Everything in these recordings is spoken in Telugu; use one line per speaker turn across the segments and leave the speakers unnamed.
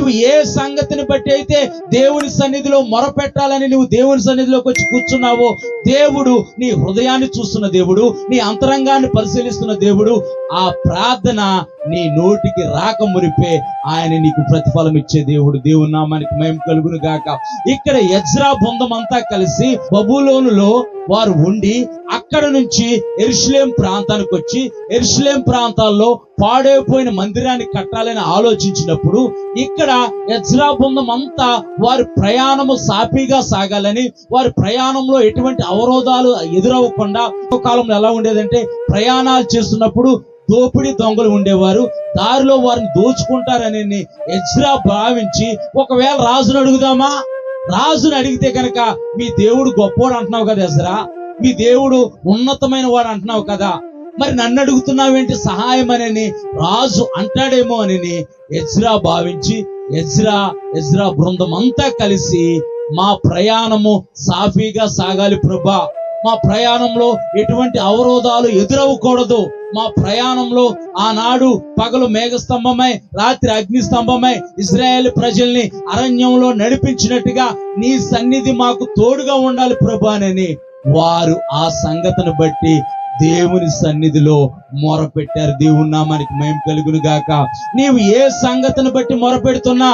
నీవు ఏ సంగతిని బట్టి అయితే దేవుని సన్నిధిలో మొరపెట్టాలని నువ్వు దేవుని సన్నిధిలోకి వచ్చి కూర్చున్నావో, దేవుడు నీ హృదయాన్ని చూస్తున్న దేవుడు, నీ అంతరంగాన్ని పరిశీలిస్తున్న దేవుడు. ఆ ప్రార్థన నీ నోటికి రాక మురిపే ఆయన నీకు ప్రతిఫలం ఇచ్చే దేవుడు. దేవుని నామానికి మహిమ కలుగును గాక. ఇక్కడ ఎజ్రా బృందం అంతా కలిసి బబులోనులో వారు ఉండి అక్కడ నుంచి యెరూషలేము ప్రాంతానికి వచ్చి యెరూషలేము ప్రాంతాల్లో పాడైపోయిన మందిరాన్ని కట్టాలని ఆలోచించినప్పుడు, ఇక్కడ ఎజ్రా బృందం అంతా వారి ప్రయాణము సాఫీగా సాగాలని, వారి ప్రయాణంలో ఎటువంటి అవరోధాలు ఎదురవ్వకుండా, కాలంలో ఎలా ఉండేదంటే ప్రయాణాలు చేస్తున్నప్పుడు దోపిడీ దొంగలు ఉండేవారు, దారిలో వారిని దోచుకుంటారని ఎజ్రా భావించి, ఒకవేళ రాజును అడుగుదామా, రాజుని అడిగితే కనుక మీ దేవుడు గొప్పోడు అంటున్నావు కదా ఎజ్రా, మీ దేవుడు ఉన్నతమైన వాడు అంటున్నావు కదా, మరి నన్ను అడుగుతున్నావేంటి సహాయం అని రాజు అంటాడేమో అని ఎజ్రా భావించి ఎజ్రా బృందం అంతా కలిసి, మా ప్రయాణము సాఫీగా సాగాలి ప్రభా, మా ప్రయాణంలో ఎటువంటి అవరోధాలు ఎదురవ్వకూడదు, మా ప్రయాణంలో ఆనాడు పగలు మేఘస్తంభమై రాత్రి అగ్నిస్తంభమై ఇశ్రాయేలు ప్రజల్ని అరణ్యంలో నడిపించినట్టుగా నీ సన్నిధి మాకు తోడుగా ఉండాలి ప్రభు అని వారు ఆ సంగతిని బట్టి దేవుని సన్నిధిలో మొరపెట్టారు. దేవుని నామానికి మహిమ కలుగును గాక. నీవు ఏ సంగతిని బట్టి మొరపెడుతున్నా,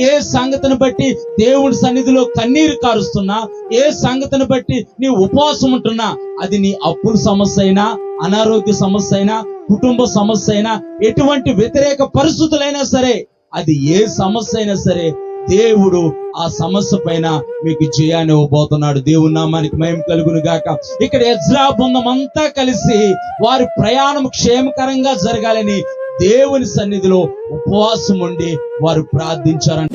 ఏ సంగతిని బట్టి దేవుడి సన్నిధిలో కన్నీరు కారుస్తున్నా, ఏ సంగతిని బట్టి నీ ఉపవాసం ఉంటున్నా, అది నీ అప్పుల సమస్య అయినా, అనారోగ్య సమస్య అయినా, కుటుంబ సమస్య అయినా, ఎటువంటి వ్యతిరేక పరిస్థితులైనా సరే, అది ఏ సమస్య అయినా సరే, దేవుడు ఆ సమస్య పైన మీకు జయాన్ని ఇవ్వబోతున్నాడు. దేవుని నామానికి మహిమ కలుగును గాక. ఇక్కడ ఎజ్రా బృందం అంతా కలిసి వారి ప్రయాణం క్షేమకరంగా జరగాలని దేవుని సన్నిధిలో ఉపవాసం ఉండి వారు ప్రార్థించారంట.